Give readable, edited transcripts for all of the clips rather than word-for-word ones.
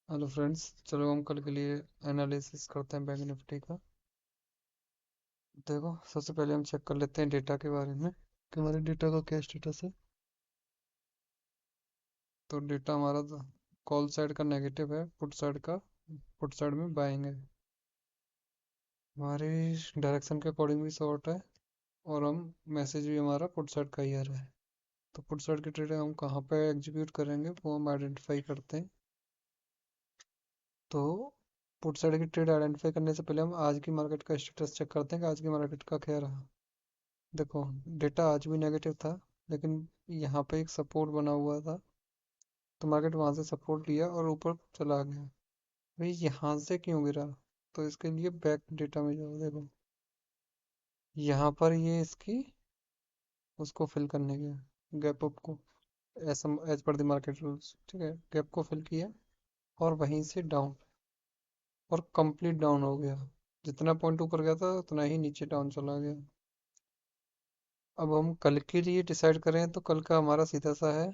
Hello friends, चलो हम कल के लिए एनालिसिस करते हैं बैंक निफ्टी का। देखो, सबसे पहले हम चेक कर लेते हैं डेटा के बारे में कि हमारे डेटा का क्या स्टेटस है। तो डेटा हमारा कॉल साइड का नेगेटिव है, पुट साइड में बाइंग है। हमारी डायरेक्शन के अकॉर्डिंग भी शॉर्ट है, और हम मैसेज भी हमारा पुट साइड का ही आ रहा है। तो पुट साइड की ट्रेड हम कहाँ पे एग्जीक्यूट करेंगे वो हम आइडेंटिफाई करते हैं। तो पुट साइड की ट्रेड आइडेंटिफाई करने से पहले हम आज की मार्केट का स्टेटस चेक करते हैं कि आज की मार्केट का क्या रहा। देखो, डेटा आज भी नेगेटिव था, लेकिन यहाँ पे एक सपोर्ट बना हुआ था। तो मार्केट वहां से सपोर्ट लिया और ऊपर चला गया। भाई, यहाँ से क्यों गिरा? तो इसके लिए बैक डेटा में जाओ। देखो, यहाँ पर ये इसकी उसको फिल करने गया, गैप अप को, as per the market rules. ठीक है, गैप को फिल किया और वहीं से डाउन, और कंप्लीट डाउन हो गया। जितना पॉइंट ऊपर गया था उतना ही नीचे डाउन चला गया। अब हम कल के लिए डिसाइड करें तो कल का हमारा सीधा सा है,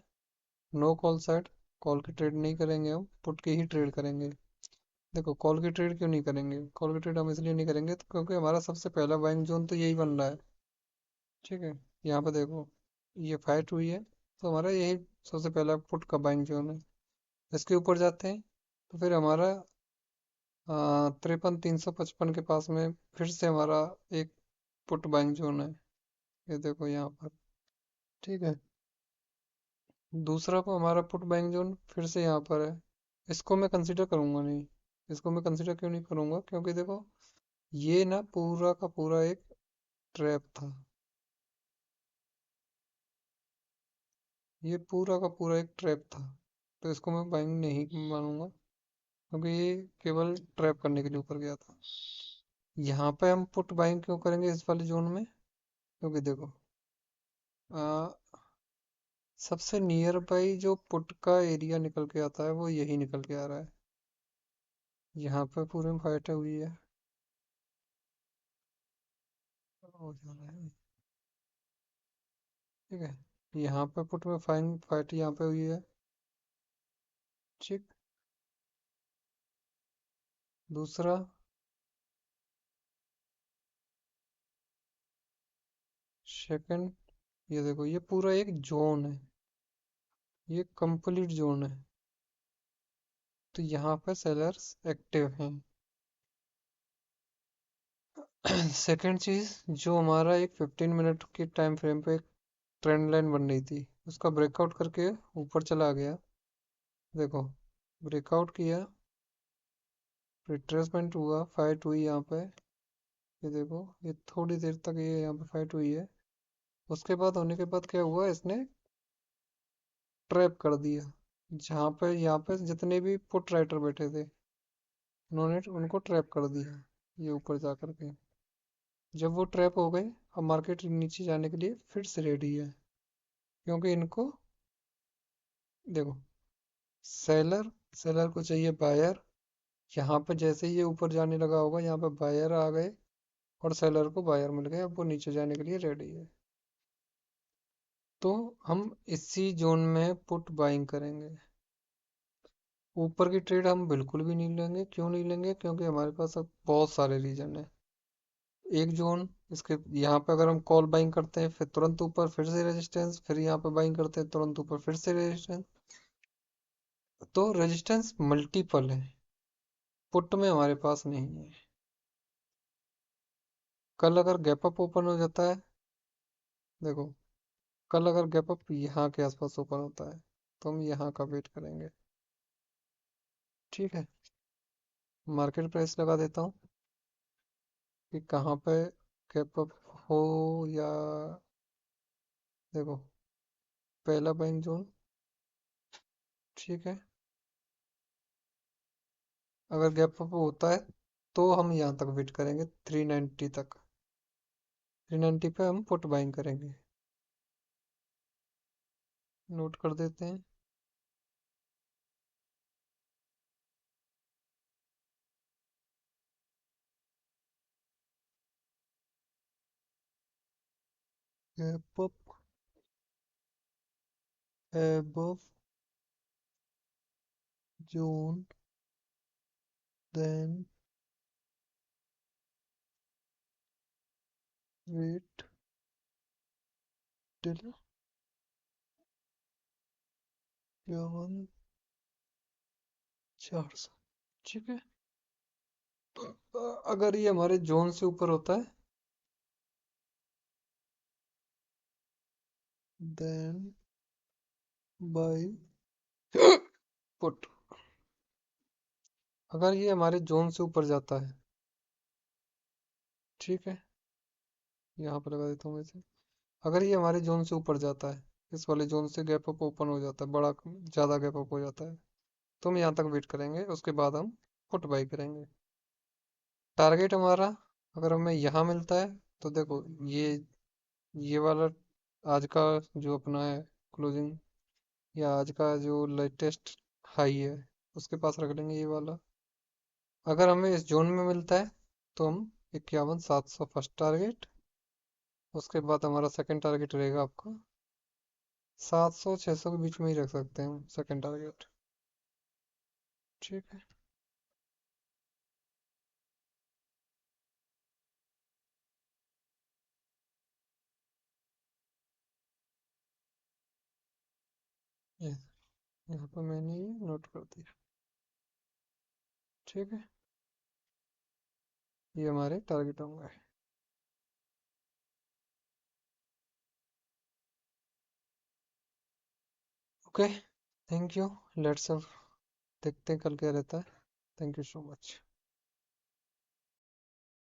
नो कॉल साइड। कॉल की ट्रेड नहीं करेंगे, हम पुट की ही ट्रेड करेंगे। देखो, कॉल की ट्रेड क्यों नहीं करेंगे? कॉल की ट्रेड हम इसलिए नहीं करेंगे तो क्योंकि हमारा सबसे पहला बाइंग जोन तो यही बन रहा है। ठीक है, यहाँ पे देखो, ये फाइट हुई है, तो हमारा यही सबसे पहला पुट का बाइंग जोन है। इसके ऊपर जाते हैं तो फिर हमारा 53,355 के पास में फिर से हमारा एक पुट बाइंग जोन है। ये देखो यहाँ पर। ठीक है, दूसरा को हमारा पुट बाइंग जोन फिर से यहाँ पर है। इसको मैं कंसिडर करूंगा नहीं। इसको मैं कंसिडर क्यों नहीं करूंगा? क्योंकि देखो, ये ना पूरा का पूरा एक ट्रैप था। ये पूरा का पूरा एक ट्रैप था, तो इसको मैं बाइंग नहीं मानूंगा, क्योंकि ये केवल ट्रैप करने के लिए ऊपर गया था। यहाँ पे हम पुट बाइंग क्यों करेंगे इस वाले जोन में? क्योंकि देखो, आ, सबसे नियर बाई जो पुट का एरिया निकल के आता है वो यही निकल के आ रहा है। यहाँ पे पूरे में फाइट हुई है। हो जाना है। ठीक है, यहाँ पे पुट में फाइन फाइट यहाँ पे हुई है। ठीक। दूसरा, सेकंड, ये देखो, ये पूरा एक जोन है, ये कंप्लीट जोन है। तो यहाँ पे सेलर्स एक्टिव हैं। सेकंड चीज, जो हमारा एक 15 मिनट के टाइम फ्रेम पे एक ट्रेंड लाइन बन रही थी, उसका ब्रेकआउट करके ऊपर चला गया। देखो, ब्रेकआउट किया, रिट्रेसमेंट हुआ, फाइट हुई यहाँ पे। ये देखो, ये थोड़ी देर तक ये यहाँ पे फाइट हुई है। उसके बाद होने के बाद क्या हुआ, इसने ट्रैप कर दिया। जहाँ पे यहाँ पे जितने भी पुट राइटर बैठे थे, उन्होंने उनको ट्रैप कर दिया, ये ऊपर जा करके। जब वो ट्रैप हो गए, अब मार्केट नीचे जाने के लिए फिर से रेडी है, क्योंकि इनको, देखो, सेलर सेलर को चाहिए बायर। यहाँ पे जैसे ही ये ऊपर जाने लगा होगा, यहाँ पे बायर आ गए और सेलर को बायर मिल गए, अब वो नीचे जाने के लिए रेडी है। तो हम इसी जोन में पुट बाइंग करेंगे। ऊपर की ट्रेड हम बिल्कुल भी नहीं लेंगे। क्यों नहीं लेंगे? क्योंकि हमारे पास अब बहुत सारे रीजन है। एक जोन, इसके यहाँ पे अगर हम कॉल बाइंग करते हैं, फिर तुरंत ऊपर फिर से रेजिस्टेंस, फिर यहाँ पे बाइंग करते हैं तुरंत ऊपर फिर से रेजिस्टेंस। तो रेजिस्टेंस मल्टीपल है, पुट में हमारे पास नहीं है। कल अगर गैप अप ओपन हो जाता है, देखो, कल अगर गैप अप यहाँ के आसपास ओपन होता है, तो हम यहाँ का वेट करेंगे। ठीक है, मार्केट प्राइस लगा देता हूँ कि कहाँ पे गैप अप हो, या, देखो, पहला बाइंग जोन। ठीक है, अगर गैप अप होता है तो हम यहाँ तक वेट करेंगे, 390 तक। 390 पे हम पुट बाइंग करेंगे। नोट कर देते हैं। Gap up above zone then wait till 400। ठीक है। अगर ये हमारे जोन से ऊपर होता है देन बाय पुट। अगर ये हमारे जोन से ऊपर जाता है, ठीक है, यहाँ पे लगा देता हूँ वैसे। अगर ये हमारे जोन से ऊपर जाता है, इस वाले जोन से गैप अप ओपन हो जाता है, बड़ा ज्यादा गैप अप हो जाता है, तो हम यहाँ तक वेट करेंगे, उसके बाद हम पुट बाई करेंगे। टारगेट हमारा अगर हमें यहाँ मिलता है, तो देखो ये वाला आज का जो अपना है क्लोजिंग, या आज का जो लेटेस्ट हाई है, उसके पास रख लेंगे ये वाला। अगर हमें इस जोन में मिलता है, तो हम 51,700 फर्स्ट टारगेट, उसके बाद हमारा सेकंड टारगेट रहेगा आपका 700 600 के बीच में ही रख सकते हैं हम सेकंड टारगेट। ठीक है। ये यहाँ पर मैंने ये नोट कर दिया। ठीक है, ये हमारे टारगेट होंगे। Okay, thank you. लेट्स देखते हैं कल क्या रहता है। Thank you so much.